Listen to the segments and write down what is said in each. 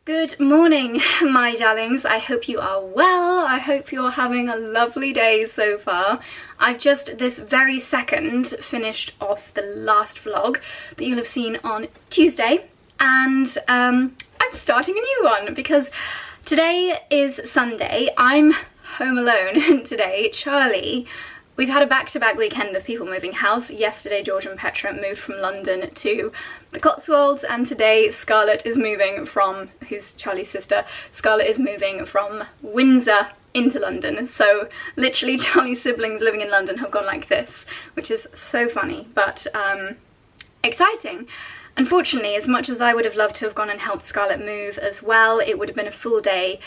Good morning, my darlings. I hope you are well. I hope you're having a lovely day so far. I've just this very second finished off the last vlog that you'll have seen on Tuesday, and I'm starting a new one because today is Sunday. I'm home alone today. Charlie, we've had a back-to-back weekend of people moving house. Yesterday, George and Petra moved from London to the Cotswolds, and today Scarlett is moving from, who's Charlie's sister, Scarlett is moving from Windsor into London. So literally Charlie's siblings living in London have gone like this, which is so funny, but exciting. Unfortunately, as much as I would have loved to have gone and helped Scarlett move as well, it would have been a full day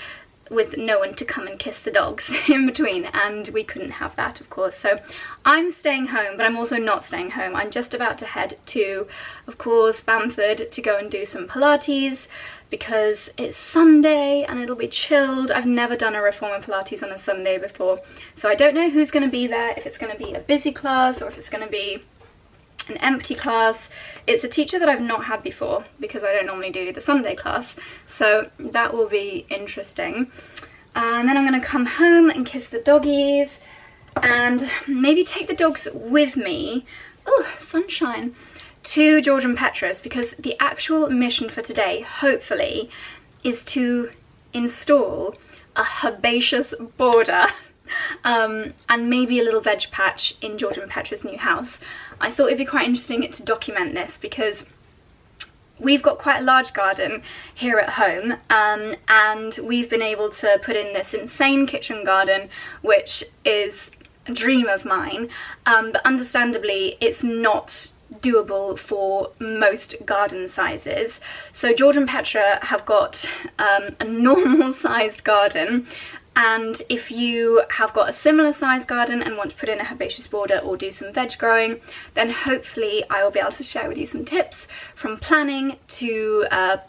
with no one to come and kiss the dogs in between, and we couldn't have that, of course. So I'm staying home, but I'm also not staying home. I'm just about to head to, of course, Bamford to go and do some Pilates because it's Sunday and it'll be chilled. I've never done a reformer Pilates on a Sunday before, so I don't know who's going to be there, if it's going to be a busy class or if it's going to be an empty class. It's a teacher that I've not had before because I don't normally do the Sunday class, so that will be interesting. And then I'm going to come home and kiss the doggies and maybe take the dogs with me, oh sunshine, to George and Petra's, because the actual mission for today, hopefully, is to install a herbaceous border and maybe a little veg patch in George and Petra's new house. I thought it'd be quite interesting to document this because we've got quite a large garden here at home, and we've been able to put in this insane kitchen garden, which is a dream of mine, but understandably it's not doable for most garden sizes. So George and Petra have got a normal sized garden, and if you have got a similar sized garden and want to put in a herbaceous border or do some veg growing, then hopefully I will be able to share with you some tips from planning to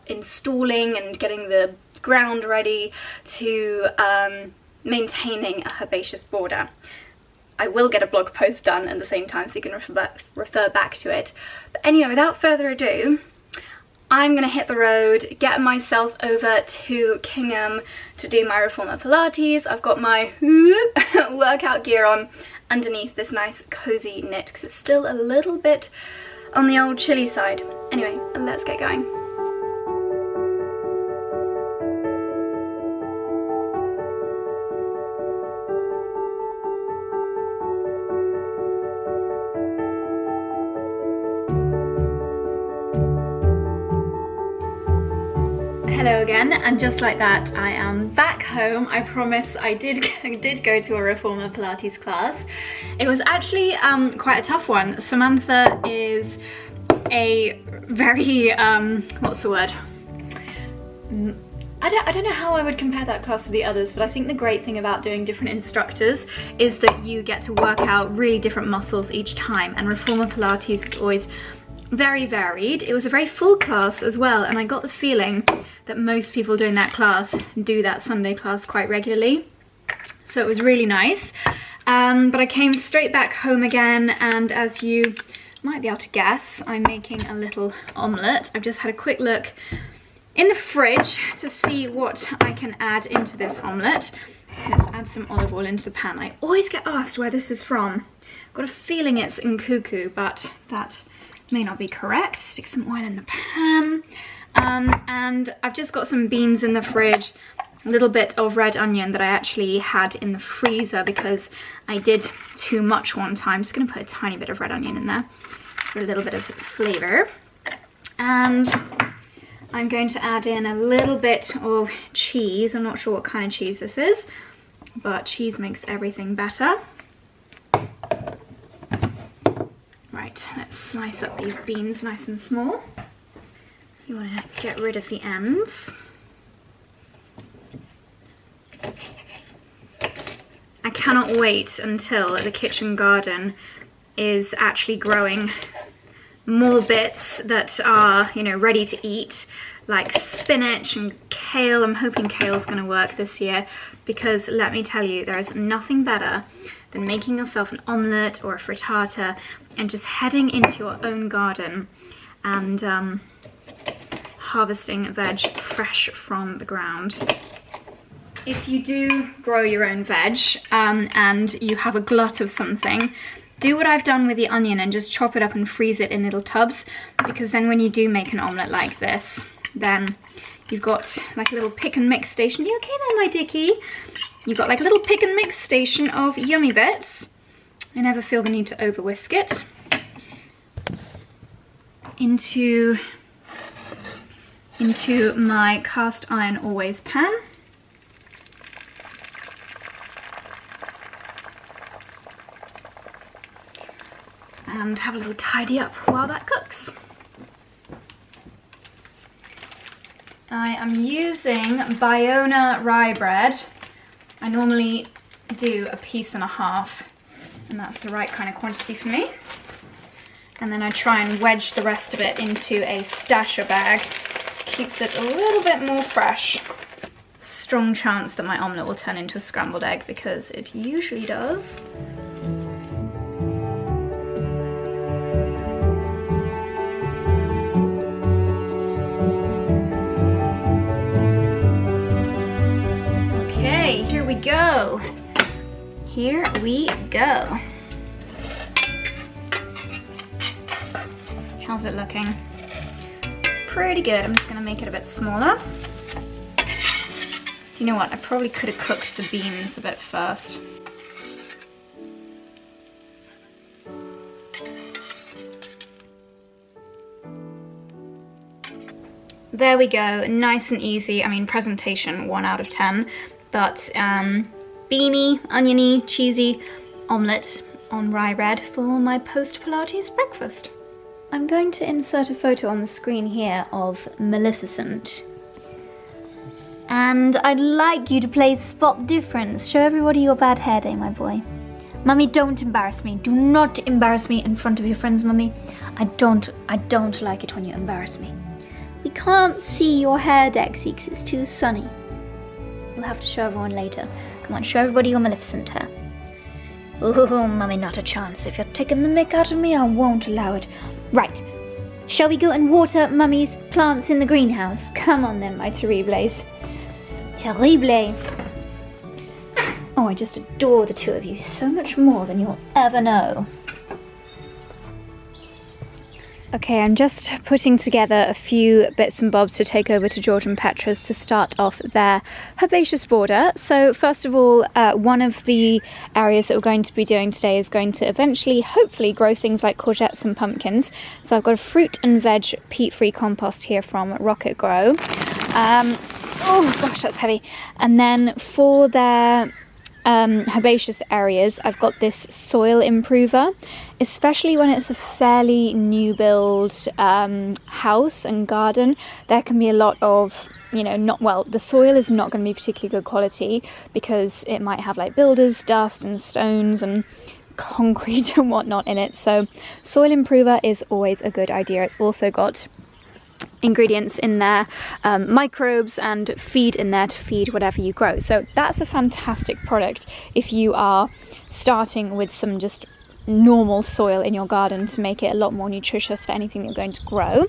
installing and getting the ground ready to maintaining a herbaceous border. I will get a blog post done at the same time so you can refer back to it. But anyway, without further ado, I'm going to hit the road, get myself over to Kingham to do my reformer Pilates. I've got my workout gear on underneath this nice cozy knit because it's still a little bit on the old chilly side. Anyway, let's get going. Hello again, and just like that I am back home. I promise I did go to a reformer Pilates class. It was actually quite a tough one. Samantha is a very what's the word? I don't know how I would compare that class to the others, but I think the great thing about doing different instructors is that you get to work out really different muscles each time, and reformer Pilates is always very varied. It was a very full class as well, and I got the feeling that most people doing that class do that Sunday class quite regularly, so it was really nice. But I came straight back home again, and as you might be able to guess, I'm making a little omelette. I've just had a quick look in the fridge to see what I can add into this omelette. Let's add some olive oil into the pan. I always get asked where this is from. I've got a feeling it's in Cuckoo, but that may not be correct. Stick some oil in the pan. And I've just got some beans in the fridge, a little bit of red onion that I actually had in the freezer because I did too much one time. Just gonna put a tiny bit of red onion in there for a little bit of flavor. And I'm going to add in a little bit of cheese. I'm not sure what kind of cheese this is, but cheese makes everything better. Right, let's slice up these beans nice and small. You want to get rid of the ends. I cannot wait until the kitchen garden is actually growing more bits that are, you know, ready to eat, like spinach and kale. I'm hoping kale's going to work this year because let me tell you, there is nothing better than making yourself an omelette or a frittata and just heading into your own garden and harvesting veg fresh from the ground. If you do grow your own veg and you have a glut of something, do what I've done with the onion and just chop it up and freeze it in little tubs, because then when you do make an omelette like this, then you've got like a little pick and mix station. You okay there, my dickie? You've got like a little pick and mix station of yummy bits. I never feel the need to over whisk it. Into my cast iron always pan. And have a little tidy up while that cooks. I am using Bayona rye bread. I normally do a piece and a half, and that's the right kind of quantity for me. And then I try and wedge the rest of it into a stasher bag. Keeps it a little bit more fresh. Strong chance that my omelette will turn into a scrambled egg, because it usually does. Okay, here we go. Here we go. How's it looking? Pretty good. I'm just gonna make it a bit smaller. You know what? I probably could have cooked the beans a bit first. There we go. Nice and easy. I mean, presentation 1 out of 10, but beany, oniony, cheesy omelette on rye bread for my post-Pilates breakfast. I'm going to insert a photo on the screen here of Maleficent. And I'd like you to play Spot Difference. Show everybody your bad hair day, my boy. Mummy, don't embarrass me. Do not embarrass me in front of your friends, Mummy. I don't like it when you embarrass me. We can't see your hair, Dexy, because it's too sunny. We'll have to show everyone later. Come on, show everybody your Maleficent hair. Oh, Mummy, not a chance. If you're taking the mick out of me, I won't allow it. Right, shall we go and water Mummy's plants in the greenhouse? Come on then, my terribles. Terrible. Oh, I just adore the two of you so much more than you'll ever know. Okay, I'm just putting together a few bits and bobs to take over to George and Petra's to start off their herbaceous border. So first of all, one of the areas that we're going to be doing today is going to eventually, hopefully, grow things like courgettes and pumpkins. So I've got a fruit and veg peat-free compost here from Rocket Grow. Oh gosh, that's heavy. And then for their herbaceous areas, I've got this soil improver, especially when it's a fairly new build house and garden. There can be a lot of, you know, the soil is not going to be particularly good quality because it might have like builders dust and stones and concrete and whatnot in it. So soil improver is always a good idea. It's also got ingredients in there, microbes and feed in there to feed whatever you grow. So that's a fantastic product if you are starting with some just normal soil in your garden to make it a lot more nutritious for anything you're going to grow.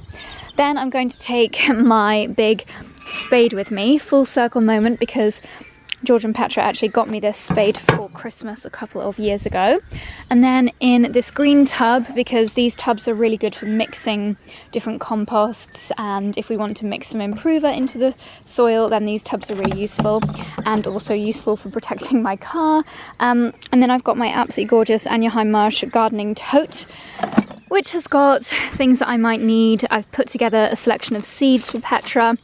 Then I'm going to take my big spade with me, full circle moment, because George and Petra actually got me this spade for Christmas a couple of years ago. And then in this green tub, because these tubs are really good for mixing different composts, and if we want to mix some improver into the soil, then these tubs are really useful, and also useful for protecting my car. And then I've got my absolutely gorgeous Anaheim Marsh gardening tote, which has got things that I might need. I've put together a selection of seeds for Petra.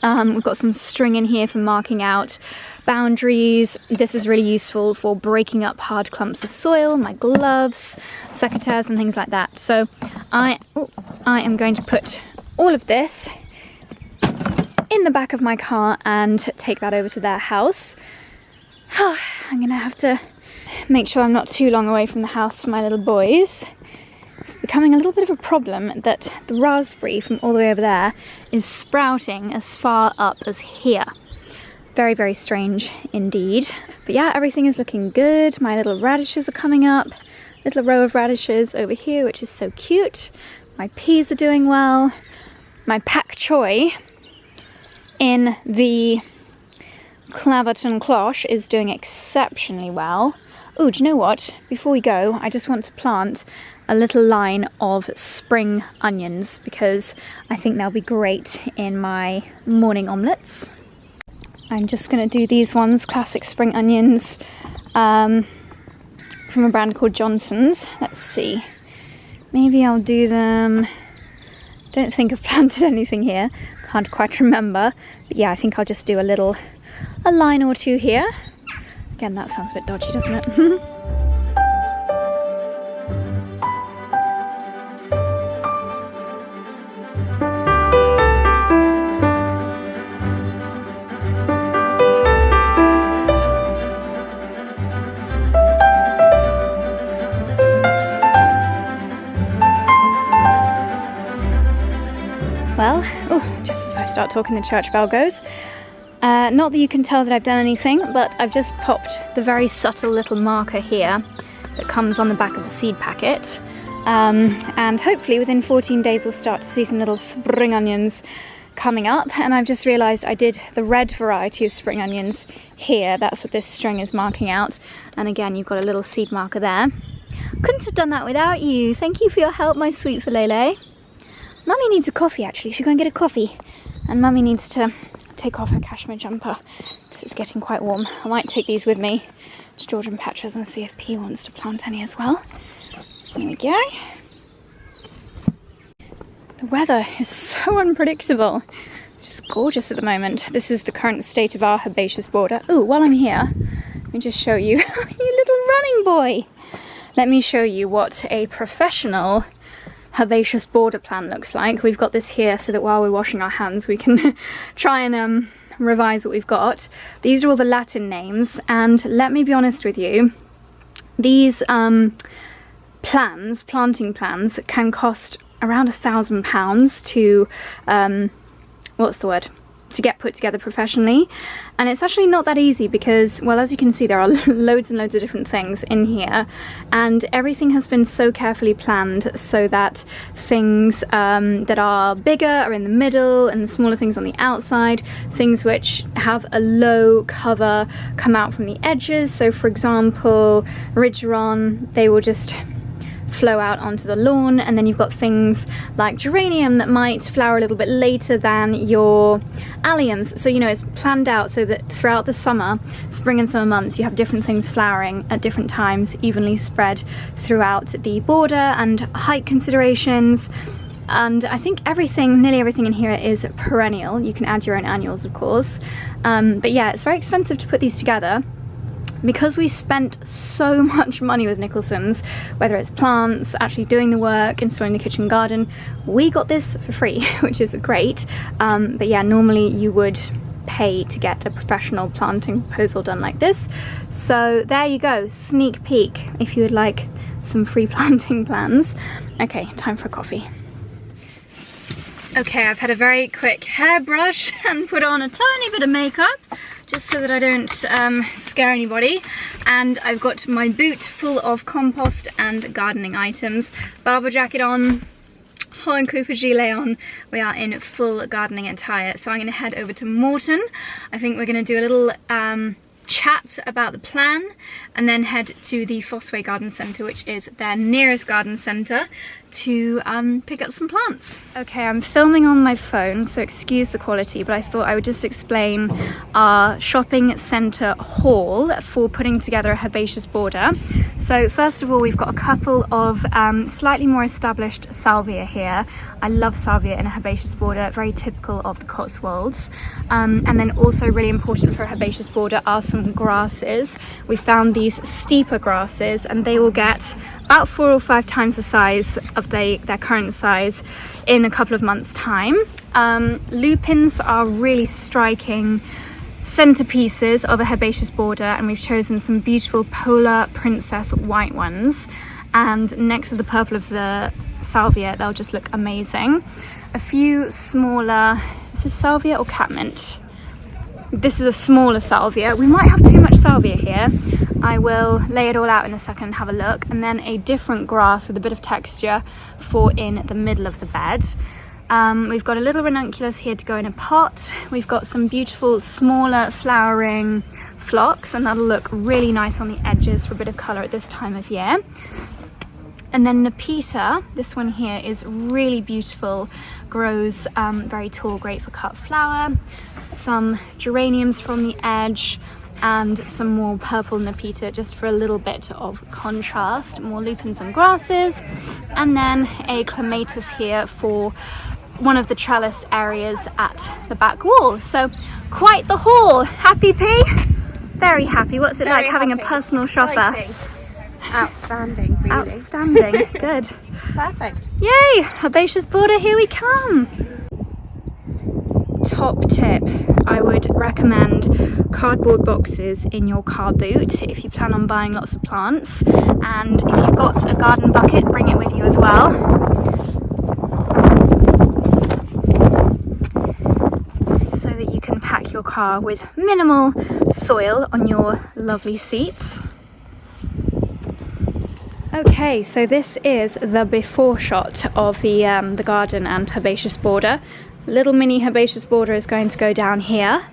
We've got some string in here for marking out boundaries. This is really useful for breaking up hard clumps of soil, my gloves, secateurs and things like that. So I am going to put all of this in the back of my car and take that over to their house. I'm gonna have to make sure I'm not too long away from the house for my little boys. It's becoming a little bit of a problem that the raspberry from all the way over there is sprouting as far up as here. Very, very strange indeed. But yeah, everything is looking good. My little radishes are coming up. Little row of radishes over here, which is so cute. My peas are doing well. My pak choy in the Claverton cloche is doing exceptionally well. Oh, do you know what? Before we go, I just want to plant a little line of spring onions because I think they'll be great in my morning omelettes. I'm just going to do these ones, classic spring onions, from a brand called Johnson's. Let's see. Maybe I'll do them... Don't think I've planted anything here. Can't quite remember. But yeah, I think I'll just do a line or two here. Again, that sounds a bit dodgy, doesn't it? Well, just as I start talking, the church bell goes. Not that you can tell that I've done anything, but I've just popped the very subtle little marker here that comes on the back of the seed packet. And hopefully within 14 days we'll start to see some little spring onions coming up. And I've just realised I did the red variety of spring onions here. That's what this string is marking out. And again, you've got a little seed marker there. Couldn't have done that without you. Thank you for your help, my sweet Falele. Mummy needs a coffee, actually. Should we go and get a coffee? And Mummy needs to take off her cashmere jumper because it's getting quite warm. I might take these with me to George and Petra's and see if P wants to plant any as well. There we go. The weather is so unpredictable. It's just gorgeous at the moment. This is the current state of our herbaceous border. Oh, while I'm here, let me just show you, you little running boy. Let me show you what a professional herbaceous border plan looks like. We've got this here so that while we're washing our hands we can try and revise what we've got. These are all the Latin names, and let me be honest with you, these planting plans can cost around £1,000 to what's the word? To get put together professionally. And it's actually not that easy because, well, as you can see, there are loads and loads of different things in here, and everything has been so carefully planned so that things that are bigger are in the middle and the smaller things on the outside. Things which have a low cover come out from the edges. So for example, Ridgeron, they will just flow out onto the lawn, and then you've got things like geranium that might flower a little bit later than your alliums. So, you know, it's planned out so that throughout the summer, spring and summer months, you have different things flowering at different times, evenly spread throughout the border, and height considerations. And I think nearly everything in here is perennial. You can add your own annuals, of course. But yeah, it's very expensive to put these together. Because we spent so much money with Nicholson's, whether it's plants, actually doing the work, installing the kitchen garden, we got this for free, which is great. But yeah, normally you would pay to get a professional planting proposal done like this. So there you go, sneak peek if you would like some free planting plans. Okay, time for a coffee. Okay, I've had a very quick hairbrush and put on a tiny bit of makeup just so that I don't scare anybody, and I've got my boot full of compost and gardening items, Barber jacket on, Holland Cooper gilet on. We are in full gardening attire, so I'm going to head over to Morton. I think we're going to do a little chat about the plan and then head to the Fossway Garden Centre, which is their nearest garden centre, to pick up some plants. Okay, I'm filming on my phone, so excuse the quality, but I thought I would just explain our shopping centre haul for putting together a herbaceous border. So first of all, we've got a couple of slightly more established salvia here. I love salvia in a herbaceous border, very typical of the Cotswolds. And then also really important for a herbaceous border are some grasses. We found these steeper grasses, and they will get about 4 or 5 times the size of their current size in a couple of months' time. Lupins are really striking centerpieces of a herbaceous border, and we've chosen some beautiful Polar Princess white ones, and next to the purple of the salvia they'll just look amazing. A few smaller, is this salvia or catmint? This is a smaller salvia. We might have too much salvia here. I will lay it all out in a second and have a look. And then a different grass with a bit of texture for in the middle of the bed. We've got a little ranunculus here to go in a pot. We've got some beautiful smaller flowering phlox, and that'll look really nice on the edges for a bit of colour at this time of year. And then Nepeta, this one here is really beautiful, grows very tall, great for cut flower. Some geraniums from the edge, and some more purple Nepeta just for a little bit of contrast, more lupins and grasses, and then a clematis here for one of the trellised areas at the back wall. So quite the haul. Happy P? Very happy. What's it like having a personal shopper? Outstanding, really. Outstanding. Good. It's perfect. Yay! Herbaceous border, here we come. Top tip, I would recommend cardboard boxes in your car boot if you plan on buying lots of plants, and if you've got a garden bucket, bring it with you as well. So that you can pack your car with minimal soil on your lovely seats. Okay, so this is the before shot of the garden and herbaceous border. Little mini herbaceous border is going to go down here,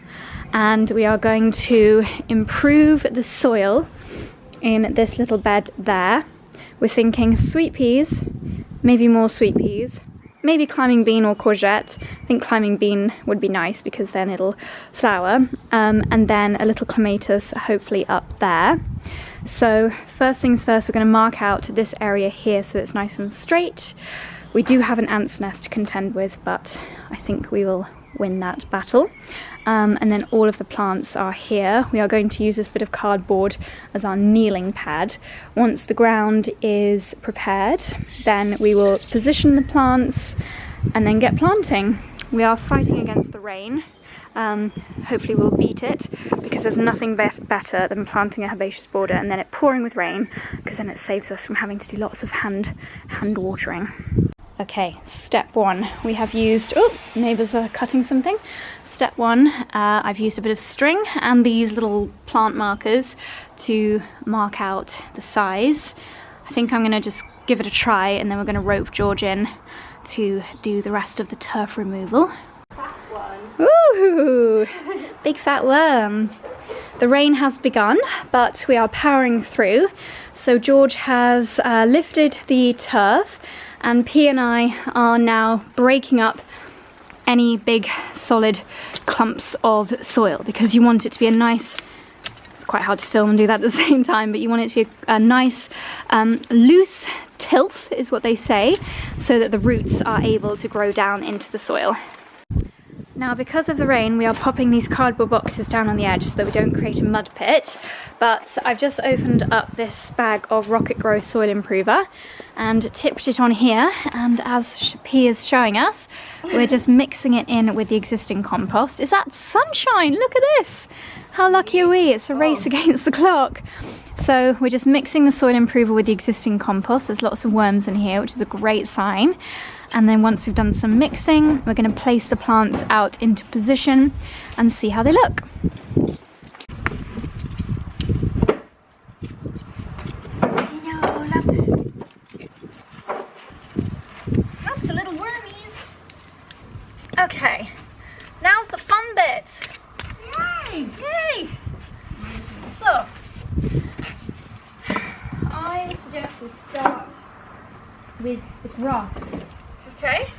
and we are going to improve the soil in this little bed there. We're thinking sweet peas, maybe more sweet peas, maybe climbing bean or courgette. I think climbing bean would be nice because then it'll flower, and then a little clematis hopefully up there. So first things first, we're going to mark out this area here so it's nice and straight. We do have an ant's nest to contend with, but I think we will win that battle. And then all of the plants are here. We are going to use this bit of cardboard as our kneeling pad. Once the ground is prepared, then we will position the plants and then get planting. We are fighting against the rain. Hopefully we'll beat it, because there's nothing better than planting a herbaceous border and then it pouring with rain, because then it saves us from having to do lots of hand watering. Okay, step one, we have used, oh, neighbours are cutting something. Step one, I've used a bit of string and these little plant markers to mark out the size. I think I'm going to just give it a try, and then we're going to rope George in to do the rest of the turf removal. Fat one. Ooh, big fat worm. The rain has begun, but we are powering through. So George has lifted the turf, and P and I are now breaking up any big solid clumps of soil, because you want it to be a nice, it's quite hard to film and do that at the same time, but you want it to be a nice loose tilth is what they say, so that the roots are able to grow down into the soil. Now, because of the rain, we are popping these cardboard boxes down on the edge so that we don't create a mud pit, but I've just opened up this bag of Rocket Grow Soil Improver and tipped it on here, and as P is showing us, we're just mixing it in with the existing compost. Is that sunshine? Look at this! How lucky are we? It's a race against the clock. So we're just mixing the soil improver with the existing compost. There's lots of worms in here, which is a great sign. And then once we've done some mixing, we're going to place the plants out into position and see how they look. Lots of little wormies. Okay, now's the fun bit. Yay! Yay! So, I suggest we start with the grasses. Okay.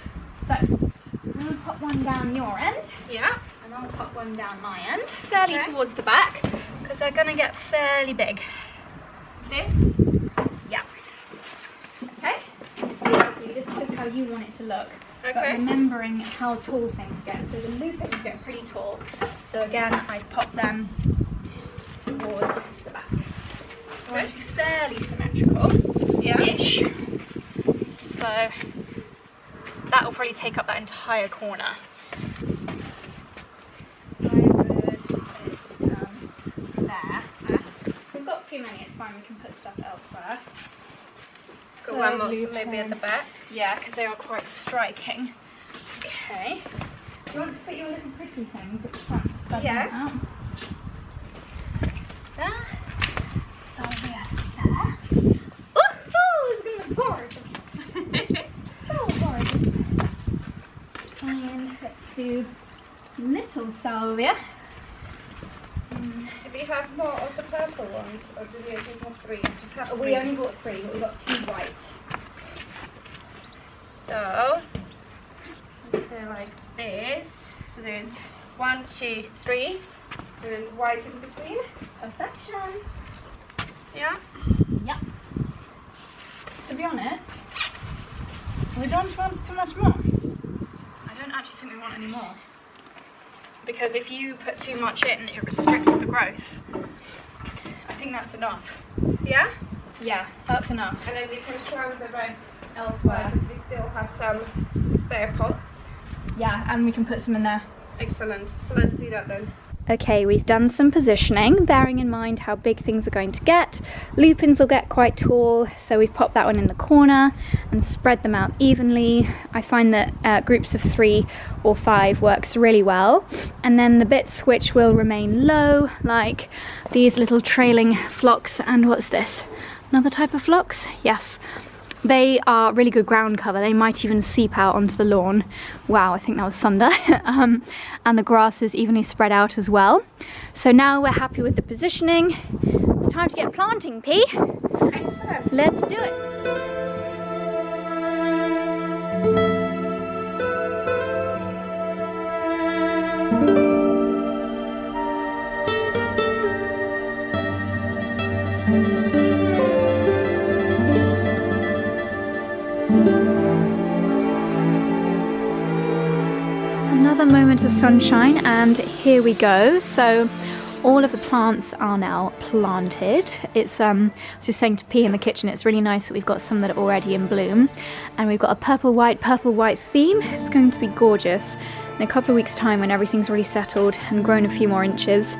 So, I'm going to pop one down your end. Yeah. And I'll pop one down my end, fairly towards the back, because they're going to get fairly big. This? Yeah. Okay. Basically, this is just how you want it to look. Okay. But remembering how tall things get. So the lupins get pretty tall. So again, I pop them towards the back. I want it to be fairly symmetrical. Yeah. Ish. So that will probably take up that entire corner. I would put it there. If we've got too many, it's fine, we can put stuff elsewhere. Got one more maybe at the back. Yeah, because they are quite striking. Okay. Do you want to put your little pretty things at the front? Yeah. Out? There. So yeah, there. Ooh, it's going to be gorgeous. So gorgeous. salvia. Do we have more of the purple ones, or do we only have 3? Just have 3. We only bought 3, but we got 2 white. So they're like this. So there's 1, 2, 3. There's white in between. Perfection. Yeah. Yeah. To be honest, we don't want too much more. I don't actually think we want any more. Because if you put too much in, it restricts the growth. I think that's enough. Yeah? Yeah, that's enough. And then we can throw the rest Elsewhere. because we still have some spare pots. Yeah, and we can put some in there. Excellent. So let's do that then. Okay, we've done some positioning, bearing in mind how big things are going to get. Lupins will get quite tall, so we've popped that one in the corner and spread them out evenly. I find that groups of 3 or 5 works really well. And then the bits which will remain low, like these little trailing phlox, and what's this? Another type of phlox? Yes. They are really good ground cover. They might even seep out onto the lawn. Wow, I think that was thunder. And the grass is evenly spread out as well. So now we're happy with the positioning. It's time to get planting, P. Excellent. Let's do it. Another moment of sunshine, and here we go. So all of the plants are now planted. It's I was just saying to P in the kitchen, it's really nice that we've got some that are already in bloom, and we've got a purple white theme. It's going to be gorgeous in a couple of weeks time when everything's really settled and grown a few more inches.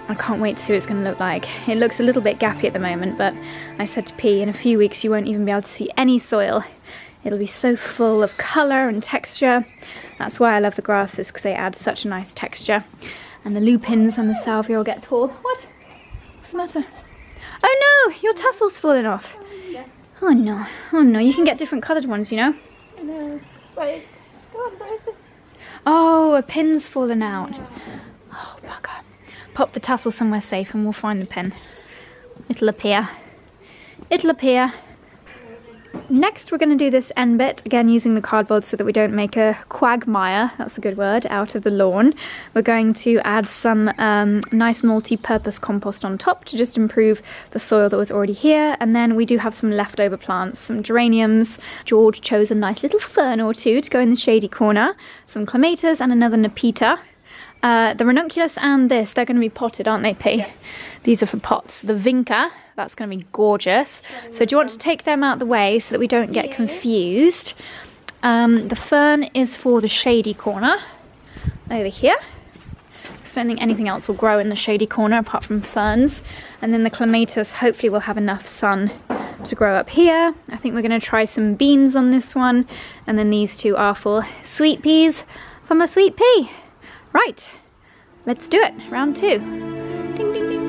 I can't wait to see what it's going to look like. It looks a little bit gappy at the moment, but I said to P, in a few weeks you won't even be able to see any soil. It'll be so full of colour and texture. That's why I love the grasses, because they add such a nice texture. And the lupins and the salvia will get tall. What? What's the matter? Oh no, your tassel's fallen off. Yes. Oh no, oh no, you can get different coloured ones, you know. I know. But it's gone. Where's the... Oh, a pin's fallen out. Oh, bugger. Pop the tassel somewhere safe and we'll find the pin. It'll appear. It'll appear. Next we're going to do this end bit, again using the cardboard so that we don't make a quagmire, that's a good word, out of the lawn. We're going to add some nice multi-purpose compost on top to just improve the soil that was already here, and then we do have some leftover plants, some geraniums. George chose a nice little fern or 2 to go in the shady corner, some clematis and another nepeta. The ranunculus and this, they're going to be potted, aren't they, P? Yes. These are for pots. The vinca, that's going to be gorgeous. So do you want to take them out of the way so that we don't get confused? The fern is for the shady corner over here. I don't think anything else will grow in the shady corner apart from ferns. And then the clematis hopefully will have enough sun to grow up here. I think we're going to try some beans on this one. And then these 2 are for sweet peas for my sweet pea. Right, let's do it. Round 2. Ding, ding, ding.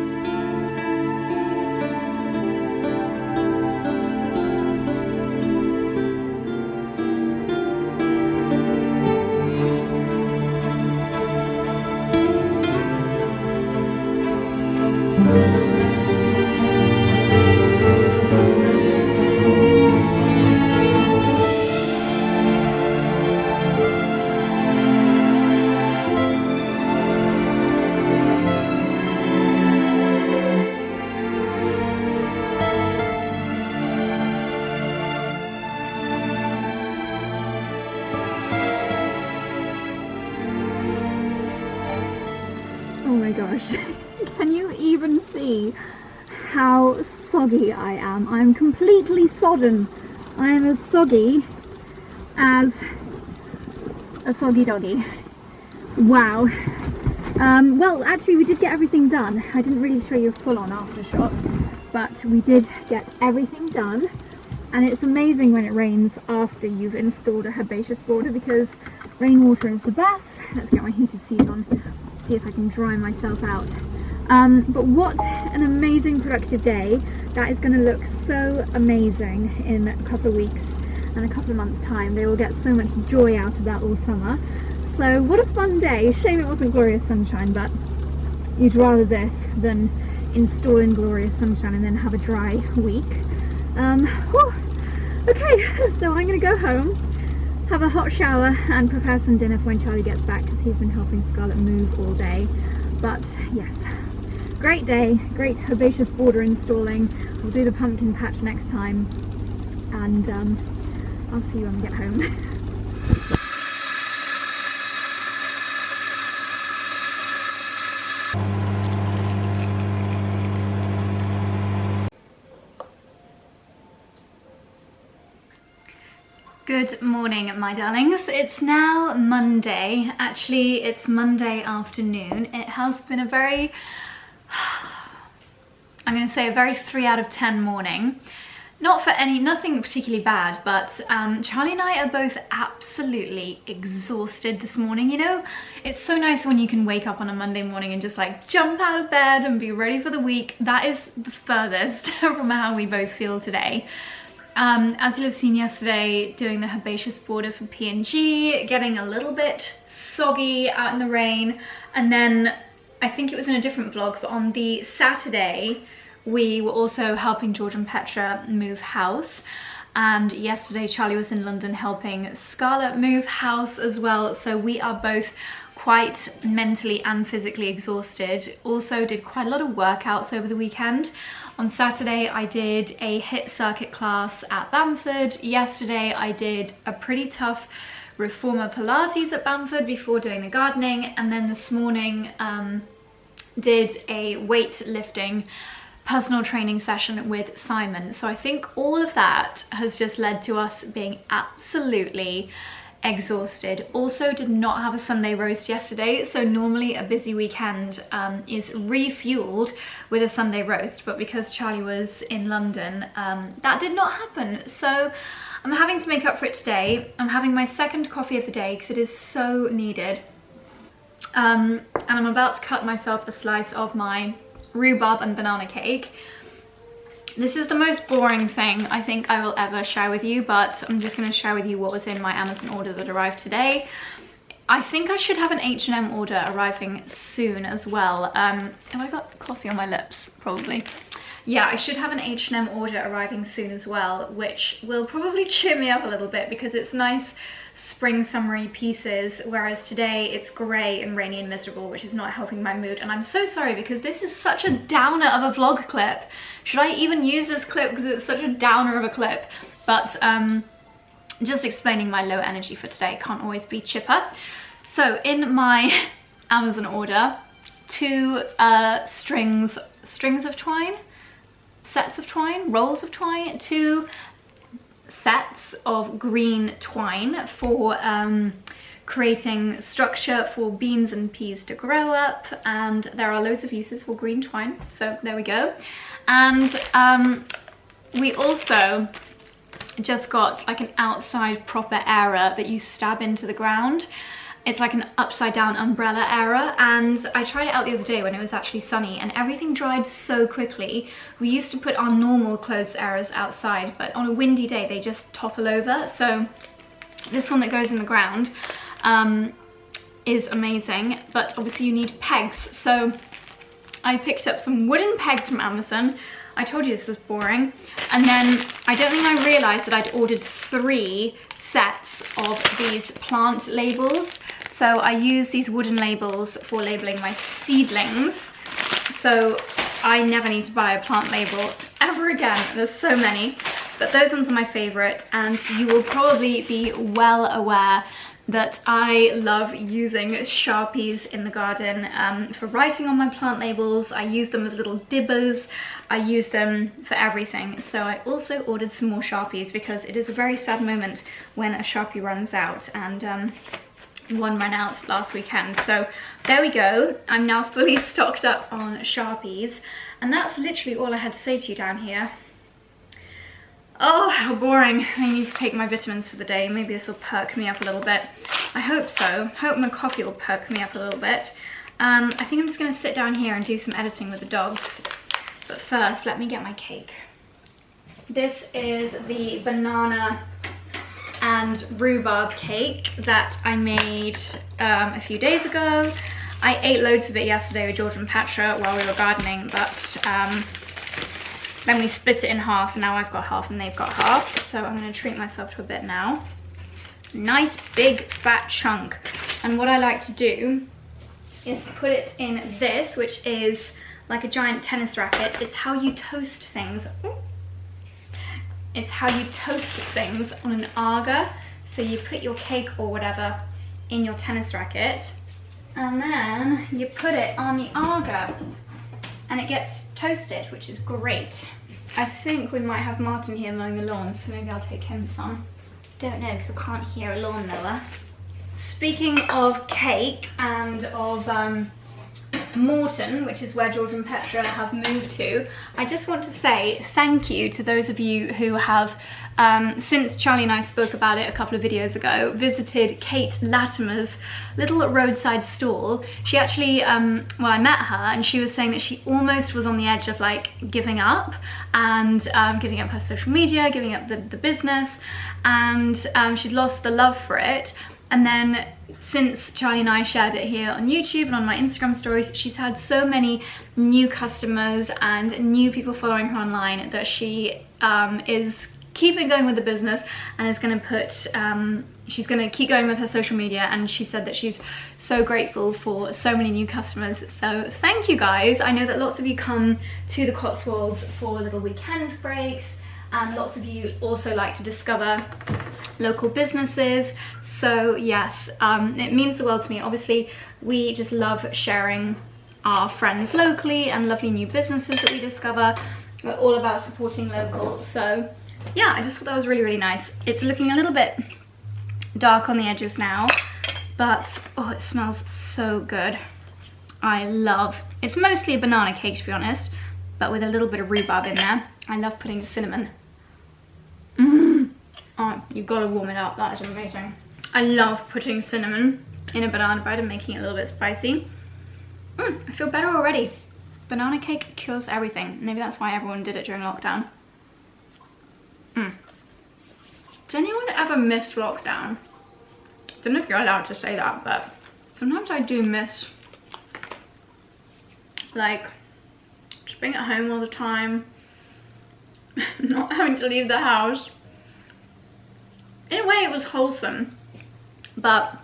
Oh my gosh, can you even see how soggy I am? I'm completely sodden. I am as soggy as a soggy doggy. Wow. Well, actually we did get everything done. I didn't really show you a full-on aftershot, but we did get everything done. And it's amazing when it rains after you've installed a herbaceous border, because rainwater is the best. Let's get my heated seat on, see if I can dry myself out. But what an amazing productive day. That is going to look so amazing in a couple of weeks and a couple of months time. They will get so much joy out of that all summer. So what a fun day. Shame it wasn't glorious sunshine, but you'd rather this than install in glorious sunshine and then have a dry week. Okay, so I'm gonna go home, have a hot shower and prepare some dinner for when Charlie gets back, because he's been helping Scarlett move all day. But yes, great day, great herbaceous border installing. We'll do the pumpkin patch next time, and I'll see you when we get home. Good morning, my darlings. It's now Monday. Actually, it's Monday afternoon. It has been a very, I'm going to say a very 3 out of 10 morning. Nothing particularly bad, but Charlie and I are both absolutely exhausted this morning. You know, it's so nice when you can wake up on a Monday morning and just like jump out of bed and be ready for the week. That is the furthest from how we both feel today. As you'll have seen yesterday, doing the herbaceous border for P&G, getting a little bit soggy out in the rain, and then I think it was in a different vlog, but on the Saturday we were also helping George and Petra move house, and yesterday Charlie was in London helping Scarlett move house as well, so we are both quite mentally and physically exhausted. Also did quite a lot of workouts over the weekend. On Saturday I did a HIIT circuit class at Bamford. Yesterday I did a pretty tough reformer Pilates at Bamford before doing the gardening, and then this morning did a weightlifting personal training session with Simon. So I think all of that has just led to us being absolutely exhausted. Also did not have a Sunday roast yesterday, so normally a busy weekend is refueled with a Sunday roast, but because Charlie was in London, that did not happen. So I'm having to make up for it today. I'm having my second coffee of the day because it is so needed, and I'm about to cut myself a slice of my rhubarb and banana cake. This is the most boring thing I think I will ever share with you, but I'm just going to share with you what was in my Amazon order that arrived today. I think I should have an H&M order arriving soon as well. Have I got coffee on my lips? Probably. Yeah, I should have an H&M order arriving soon as well, which will probably cheer me up a little bit because it's nice spring summery pieces, whereas today it's grey and rainy and miserable, which is not helping my mood. And I'm so sorry because this is such a downer of a vlog clip. Should I even use this clip because it's such a downer of a clip? But just explaining my low energy for today. Can't always be chipper. So in my Amazon order, 2 strings of twine, sets of twine, rolls of twine, 2 sets of green twine for creating structure for beans and peas to grow up, and there are loads of uses for green twine, so there we go. And we also just got like an outside proper airer that you stab into the ground. It's like an upside down umbrella airer, and I tried it out the other day when it was actually sunny and everything dried so quickly. We used to put our normal clothes airers outside, but on a windy day they just topple over. So this one that goes in the ground is amazing, but obviously you need pegs. So I picked up some wooden pegs from Amazon. I told you this was boring. And then I don't think I realized that I'd ordered 3 sets of these plant labels. So I use these wooden labels for labeling my seedlings, so I never need to buy a plant label ever again. There's so many, but those ones are my favorite, and you will probably be well aware that I love using Sharpies in the garden for writing on my plant labels. I use them as little dibbers. I use them for everything. So I also ordered some more Sharpies because it is a very sad moment when a Sharpie runs out, and one ran out last weekend. So there we go. I'm now fully stocked up on Sharpies, and that's literally all I had to say to you down here. Oh, how boring. I need to take my vitamins for the day. Maybe this will perk me up a little bit. I hope so. Hope my coffee will perk me up a little bit. I think I'm just going to sit down here and do some editing with the dogs. But first, let me get my cake. This is the banana and and rhubarb cake that I made a few days ago. I ate loads of it yesterday with George and Petra while we were gardening, but then we split it in half, and now I've got half and they've got half. So I'm going to treat myself to a bit now. Nice big fat chunk. And what I like to do is put it in this, which is like a giant tennis racket. It's how you toast things. It's how you toast things on an agar. So you put your cake or whatever in your tennis racket, and then you put it on the agar and it gets toasted, which is great. I think we might have Martin here mowing the lawn, so maybe I'll take him some. Don't know, because I can't hear a lawnmower. Speaking of cake and of Morton, which is where George and Petra have moved to, I just want to say thank you to those of you who have, since Charlie and I spoke about it a couple of videos ago, visited Kate Latimer's little roadside stall. She actually, well, I met her and she was saying that she almost was on the edge of like giving up, and giving up her social media, giving up the business, and she'd lost the love for it. And then since Charlie and I shared it here on YouTube and on my Instagram stories, she's had so many new customers and new people following her online that she is keeping going with the business and is going to put, she's going to keep going with her social media, and she said that she's so grateful for so many new customers. So thank you guys. I know that lots of you come to the Cotswolds for little weekend breaks, and lots of you also like to discover local businesses. So yes, it means the world to me. Obviously, we just love sharing our friends locally and lovely new businesses that we discover. We're all about supporting local. So yeah, I just thought that was really, really nice. It's looking a little bit dark on the edges now, but oh, it smells so good. I love, it's mostly a banana cake to be honest, but with a little bit of rhubarb in there. I love putting the cinnamon. Oh, you've got to warm it up, that is amazing. I love putting cinnamon in a banana bread and making it a little bit spicy. I feel better already. Banana cake cures everything. Maybe that's why everyone did it during lockdown. Does anyone ever miss lockdown? Don't know if you're allowed to say that, but sometimes I do miss like just being at home all the time, not having to leave the house. In a way it was wholesome, but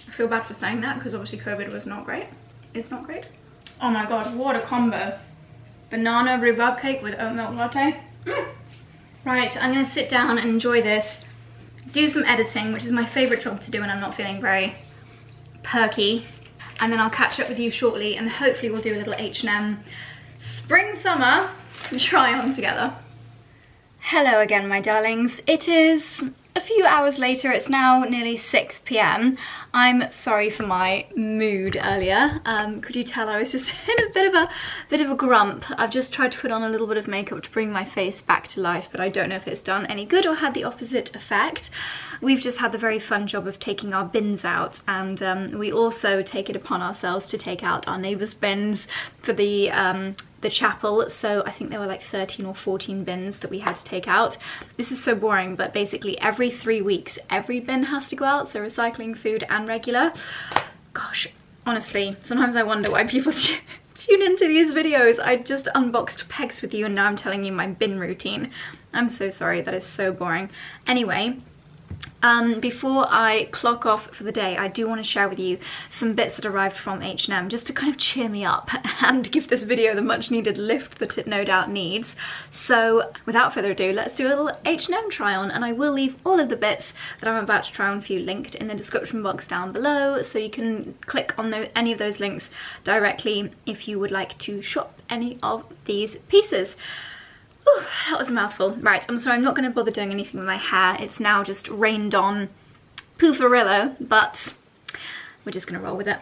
I feel bad for saying that because obviously COVID was not great. It's not great. Oh my god, what a combo. Banana rhubarb cake with oat milk latte. Right, I'm gonna sit down and enjoy this, do some editing, which is my favorite job to do when I'm not feeling very perky, and then I'll catch up with you shortly, and hopefully we'll do a little H&M spring summer try on together. Hello again, my darlings. It is a few hours later. It's now nearly 6 p.m. I'm sorry for my mood earlier. Could you tell I was just in a bit of a grump? I've just tried to put on a little bit of makeup to bring my face back to life, but I don't know if it's done any good or had the opposite effect. We've just had the very fun job of taking our bins out, and we also take it upon ourselves to take out our neighbours' bins for the chapel. So I think there were like 13 or 14 bins that we had to take out. This is so boring, but basically every 3 weeks every bin has to go out, so recycling, food and regular. Gosh, honestly, sometimes I wonder why people tune into these videos. I just unboxed pegs with you and now I'm telling you my bin routine. I'm so sorry, that is so boring. Anyway, before I clock off for the day, I do want to share with you some bits that arrived from H&M just to kind of cheer me up and give this video the much needed lift that it no doubt needs. So without further ado, let's do a little H&M try on, and I will leave all of the bits that I'm about to try on for you linked in the description box down below, so you can click on any of those links directly if you would like to shop any of these pieces. Ooh, that was a mouthful. Right, I'm sorry, I'm not going to bother doing anything with my hair. It's now just rained on poofarillo, but we're just going to roll with it.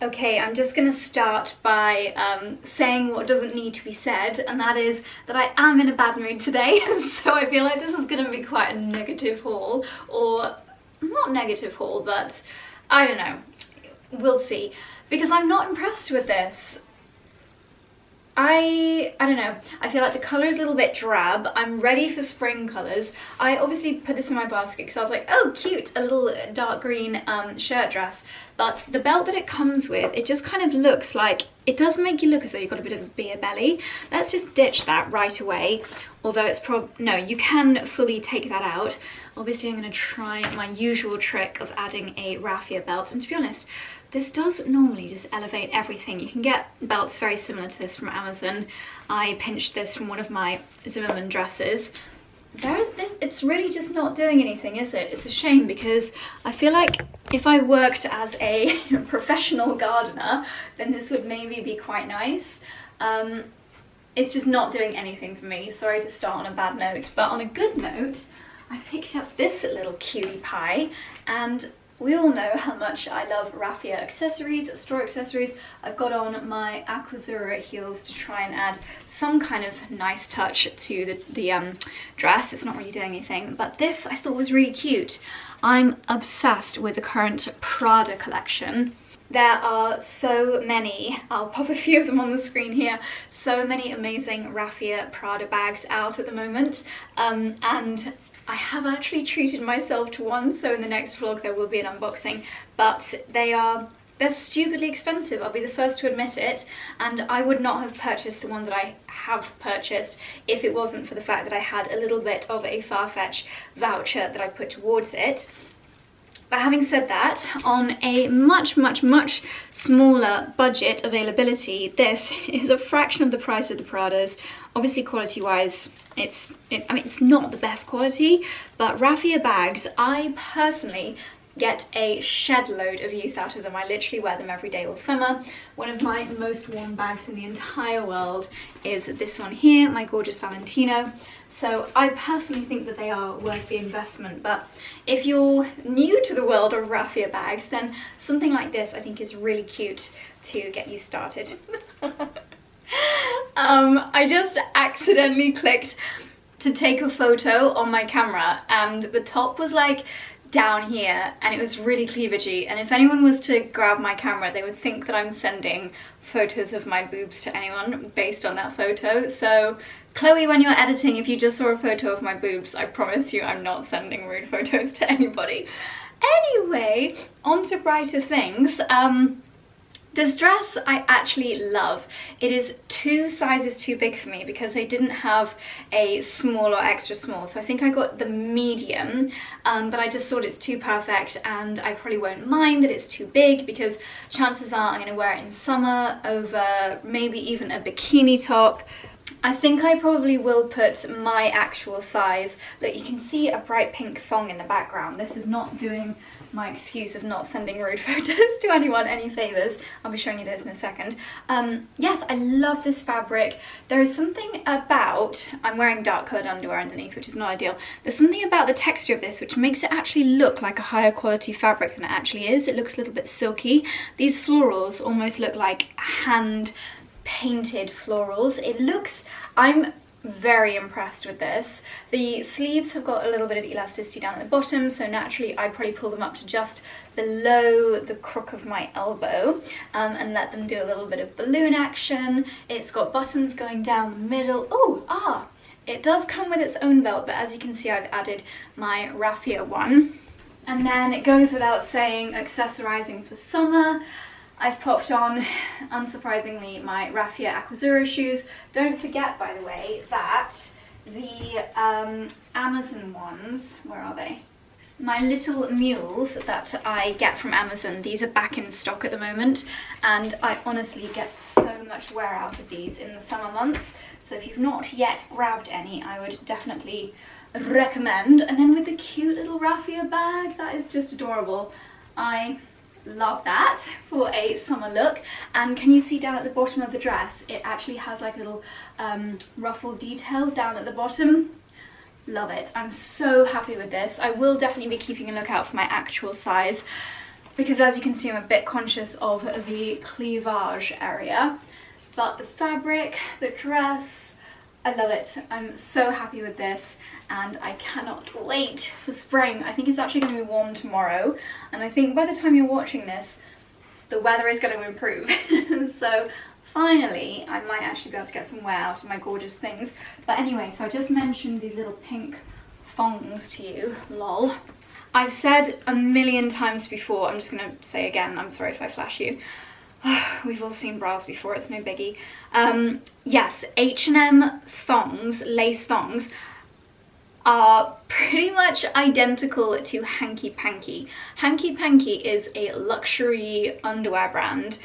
Okay, I'm just going to start by saying what doesn't need to be said, and that is that I am in a bad mood today, so I feel like this is going to be quite a negative haul, or not negative haul, but I don't know. We'll see, because I'm not impressed with this. I don't know, I feel like the colour is a little bit drab. I'm ready for spring colours. I obviously put this in my basket because I was like, oh cute, a little dark green shirt dress. But the belt that it comes with, it just kind of looks like, it does make you look as though you've got a bit of a beer belly. Let's just ditch that right away. Although it's no, you can fully take that out. Obviously I'm going to try my usual trick of adding a raffia belt. And to be honest, this does normally just elevate everything. You can get belts very similar to this from Amazon. I pinched this from one of my Zimmermann dresses. It's really just not doing anything, is it? It's a shame because I feel like if I worked as a professional gardener, then this would maybe be quite nice. It's just not doing anything for me. Sorry to start on a bad note, but on a good note, I picked up this little cutie pie, and we all know how much I love raffia accessories, store accessories. I've got on my Aquazzura heels to try and add some kind of nice touch to the dress. It's not really doing anything, but this I thought was really cute. I'm obsessed with the current Prada collection. There are so many, I'll pop a few of them on the screen here, so many amazing raffia Prada bags out at the moment, and I have actually treated myself to one, so in the next vlog there will be an unboxing, but they're stupidly expensive, I'll be the first to admit it, and I would not have purchased the one that I have purchased if it wasn't for the fact that I had a little bit of a Farfetch voucher that I put towards it. But having said that, on a much smaller budget availability, this is a fraction of the price of the Pradas. Obviously quality wise, I mean it's not the best quality, but raffia bags, I personally get a shed load of use out of them. I literally wear them every day all summer. One of my most worn bags in the entire world is this one here, my gorgeous Valentino. So I personally think that they are worth the investment, but if you're new to the world of raffia bags, then something like this I think is really cute to get you started. I just accidentally clicked to take a photo on my camera and the top was like down here and it was really cleavagey, and if anyone was to grab my camera they would think that I'm sending photos of my boobs to anyone based on that photo. So Chloe, when you're editing, if you just saw a photo of my boobs, I promise you I'm not sending rude photos to anybody. Anyway, on to brighter things. This dress I actually love. It is 2 sizes too big for me because they didn't have a small or extra small, so I think I got the medium, but I just thought it's too perfect and I probably won't mind that it's too big because chances are I'm going to wear it in summer over maybe even a bikini top. I think I probably will put my actual size. Look, you can see a bright pink thong in the background. This is not doing my excuse of not sending rude photos to anyone any favours. I'll be showing you those in a second. Yes, I love this fabric. There is something about, I'm wearing dark coloured underwear underneath, which is not ideal. There's something about the texture of this which makes it actually look like a higher quality fabric than it actually is. It looks a little bit silky. These florals almost look like hand painted florals. It looks, I'm very impressed with this. The sleeves have got a little bit of elasticity down at the bottom, so naturally I'd probably pull them up to just below the crook of my elbow and let them do a little bit of balloon action. It's got buttons going down the middle. Oh, it does come with its own belt, but as you can see I've added my raffia one. And then it goes without saying, accessorizing for summer, I've popped on, unsurprisingly, my raffia Aquazzura shoes. Don't forget, by the way, that the Amazon ones, where are they? My little mules that I get from Amazon, these are back in stock at the moment, and I honestly get so much wear out of these in the summer months. So if you've not yet grabbed any, I would definitely recommend. And then with the cute little raffia bag, that is just adorable. I love that for a summer look. And can you see down at the bottom of the dress, it actually has like a little ruffle detail down at the bottom. Love it. I'm so happy with this. I will definitely be keeping a lookout for my actual size because, as you can see, I'm a bit conscious of the cleavage area, but the fabric, the dress, I love it. I'm so happy with this and I cannot wait for spring. I think it's actually going to be warm tomorrow, and I think by the time you're watching this the weather is going to improve. So finally I might actually be able to get some wear out of my gorgeous things. But anyway, so I just mentioned these little pink thongs to you, lol. I've said a million times before, I'm just gonna say again, I'm sorry if I flash you. We've all seen bras before, it's no biggie. Yes, H&M thongs, lace thongs, are pretty much identical to Hanky Panky. Hanky Panky is a luxury underwear brand,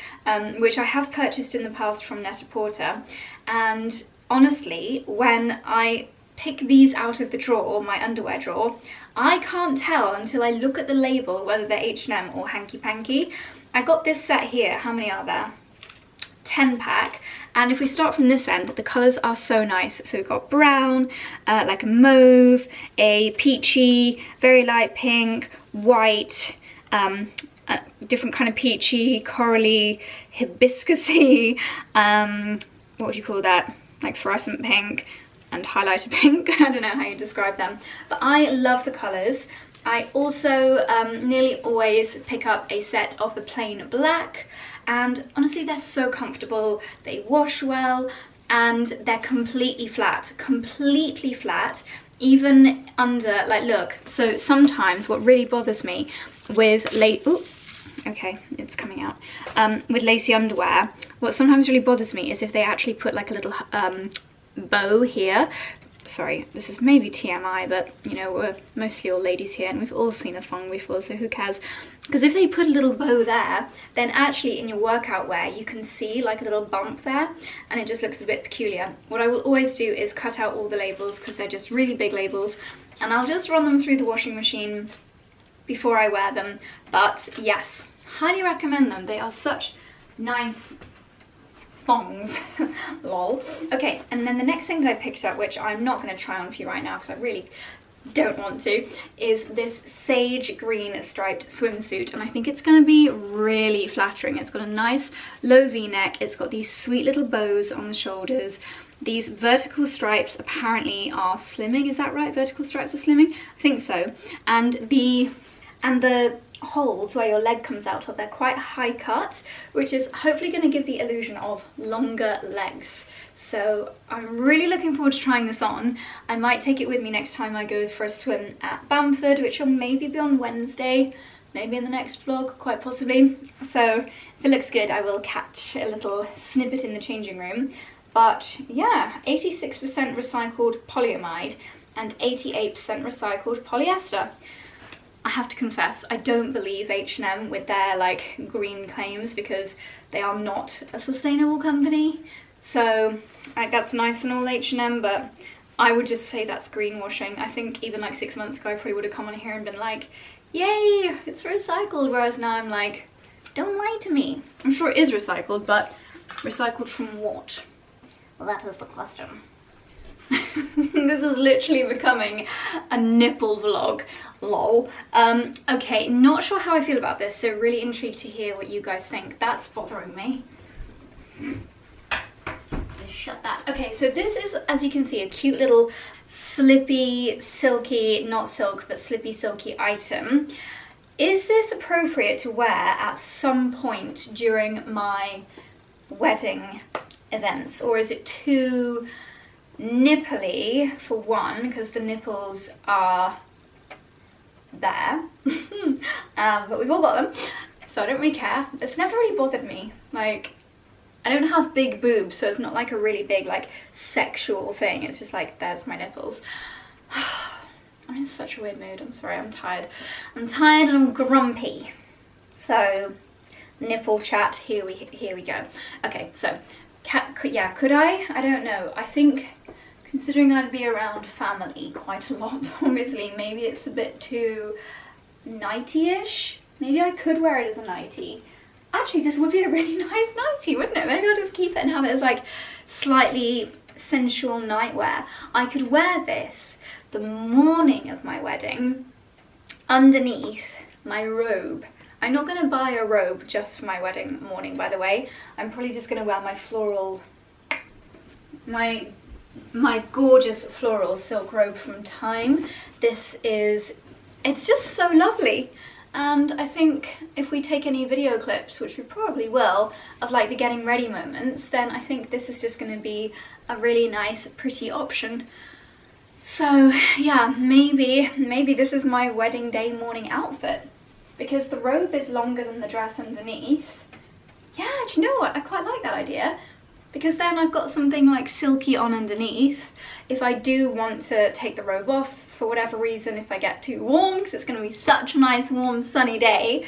which I have purchased in the past from Net-a-Porter, and honestly, when I pick these out of the drawer, my underwear drawer, I can't tell until I look at the label whether they're H&M or Hanky Panky. I got this set here, how many are there? 10 pack, and if we start from this end, the colours are so nice. So we've got brown, like a mauve, a peachy, very light pink, white, a different kind of peachy, corally, hibiscusy, what would you call that, like fluorescent pink and highlighter pink. I don't know how you describe them, but I love the colours. I also nearly always pick up a set of the plain black, and honestly they're so comfortable, they wash well, and they're completely flat, even under, like, look, so sometimes what really bothers me with okay, it's coming out, with lacy underwear, what sometimes really bothers me is if they actually put like a little bow here. Sorry, this is maybe TMI, but you know, we're mostly all ladies here and we've all seen a thong before, so who cares? Because if they put a little bow there, then actually in your workout wear you can see like a little bump there and it just looks a bit peculiar. What I will always do is cut out all the labels because they're just really big labels, and I'll just run them through the washing machine before I wear them. But yes, highly recommend them. They are such nice thongs. Lol. Okay, and then the next thing that I picked up, which I'm not going to try on for you right now because I really don't want to, is this sage green striped swimsuit, and I think it's going to be really flattering. It's got a nice low v-neck, it's got these sweet little bows on the shoulders, these vertical stripes apparently are slimming, is that right? Vertical stripes are slimming? I think so. And the holes where your leg comes out of, they're quite high cut, which is hopefully going to give the illusion of longer legs. So I'm really looking forward to trying this on. I might take it with me next time I go for a swim at Bamford, which will maybe be on Wednesday, maybe in the next vlog, quite possibly. So if it looks good, I will catch a little snippet in the changing room. But yeah, 86% recycled polyamide and 88% recycled polyester. I have to confess, I don't believe H&M with their like green claims because they are not a sustainable company. So like, that's nice and all H&M, but I would just say that's greenwashing. I think even like 6 months ago I probably would have come on here and been like, yay, it's recycled, whereas now I'm like, don't lie to me. I'm sure it is recycled, but recycled from what? Well, that is the question. This is literally becoming a nipple vlog, lol. Okay, not sure how I feel about this, so really intrigued to hear what you guys think. That's bothering me. Just shut that. Okay, so this is, as you can see, a cute little slippy, silky, not silk, but slippy, silky item. Is this appropriate to wear at some point during my wedding events, or is it too nipply for one, because the nipples are there, but we've all got them, so I don't really care. It's never really bothered me. Like, I don't have big boobs, so it's not like a really big like sexual thing. It's just like, there's my nipples. I'm in such a weird mood. I'm sorry, I'm tired. I'm tired and I'm grumpy. So nipple chat, here we go. Okay, so could I don't know. I think, considering I'd be around family quite a lot, obviously, maybe it's a bit too nighty-ish. Maybe I could wear it as a nightie. Actually, this would be a really nice nightie, wouldn't it? Maybe I'll just keep it and have it as like slightly sensual nightwear. I could wear this the morning of my wedding underneath my robe. I'm not going to buy a robe just for my wedding morning, by the way. I'm probably just going to wear my floral, my gorgeous floral silk robe from Time. This is, it's just so lovely. And I think if we take any video clips, which we probably will, of like the getting ready moments, then I think this is just going to be a really nice, pretty option. So yeah, maybe this is my wedding day morning outfit, because the robe is longer than the dress underneath. Yeah, do you know what? I quite like that idea, because then I've got something like silky on underneath. If I do want to take the robe off for whatever reason, if I get too warm, because it's going to be such a nice warm sunny day,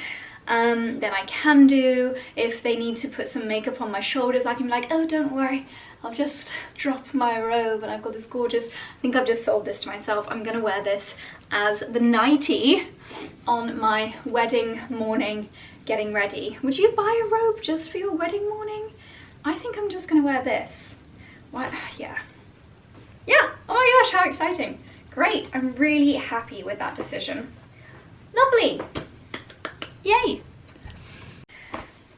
then I can do. If they need to put some makeup on my shoulders, I can be like, oh, don't worry, I'll just drop my robe and I've got this gorgeous, I think I've just sold this to myself, I'm going to wear this as the nightie on my wedding morning getting ready. Would you buy a robe just for your wedding morning? I think I'm just going to wear this. What? Yeah. Yeah, oh my gosh, how exciting. Great, I'm really happy with that decision. Lovely. Yay.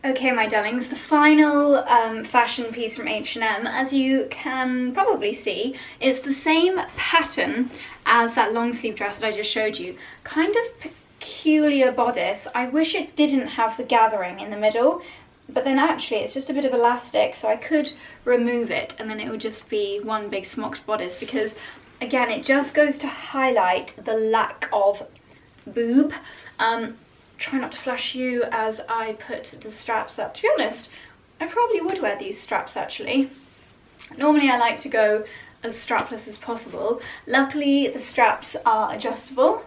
Okay, my darlings, the final fashion piece from H&M, as you can probably see, is the same pattern as that long sleeve dress that I just showed you. Kind of peculiar bodice. I wish it didn't have the gathering in the middle, but then actually it's just a bit of elastic, so I could remove it and then it would just be one big smocked bodice, because again, it just goes to highlight the lack of boob. Try not to flash you as I put the straps up. To be honest, I probably would wear these straps actually. Normally I like to go as strapless as possible. Luckily the straps are adjustable,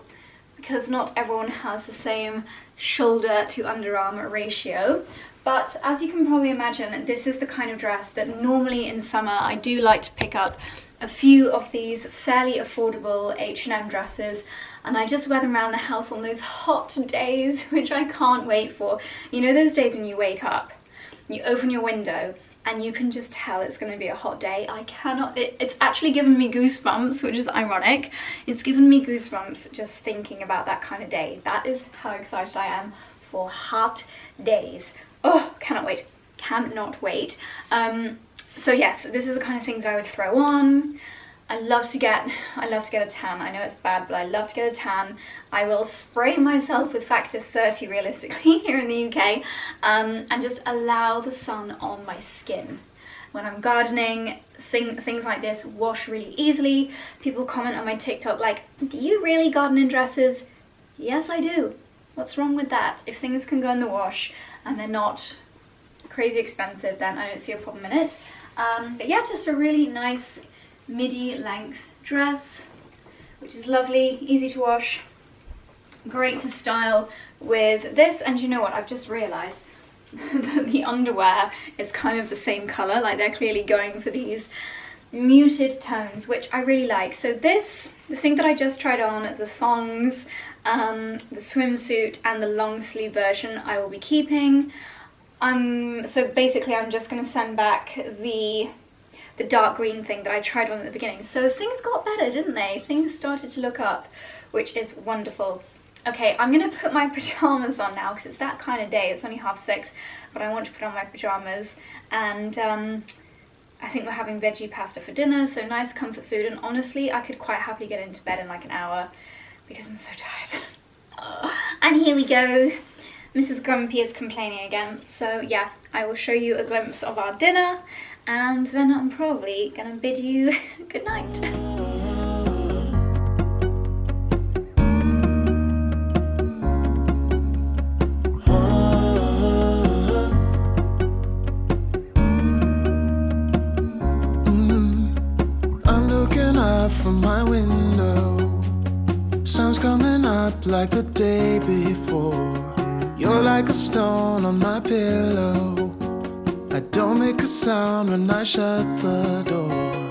because not everyone has the same shoulder to underarm ratio. But as you can probably imagine, this is the kind of dress that normally in summer I do like to pick up a few of these fairly affordable H&M dresses, and I just wear them around the house on those hot days, which I can't wait for. You know those days when you wake up, you open your window, and you can just tell it's going to be a hot day. I cannot, it's actually given me goosebumps, which is ironic. It's given me goosebumps just thinking about that kind of day. That is how excited I am for hot days. Oh, cannot wait, cannot wait. So yes, this is the kind of thing that I would throw on. I love to get a tan. I know it's bad, but I love to get a tan. I will spray myself with factor 30 realistically here in the UK, and just allow the sun on my skin. When I'm gardening, things like this wash really easily. People comment on my TikTok like, do you really garden in dresses? Yes, I do. What's wrong with that? If things can go in the wash and they're not crazy expensive, then I don't see a problem in it. But yeah, just a really nice midi length dress, which is lovely, easy to wash, great to style with this. And you know what, I've just realized that the underwear is kind of the same color, like they're clearly going for these muted tones, which I really like. So this, the thing that I just tried on, the thongs, the swimsuit and the long sleeve version, I will be keeping. So basically I'm just going to send back the dark green thing that I tried on at the beginning. So things got better, didn't they? Things started to look up, which is wonderful. Okay, I'm going to put my pyjamas on now, because it's that kind of day. It's only 6:30, but I want to put on my pyjamas. And I think we're having veggie pasta for dinner, so nice comfort food. And honestly, I could quite happily get into bed in like an hour, because I'm so tired. And here we go. Mrs. Grumpy is complaining again. So yeah, I will show you a glimpse of our dinner, and then I'm probably gonna bid you good night. I'm looking out from my window, sun's coming up like the day before. You're like a stone on my pillow. I don't make a sound when I shut the door.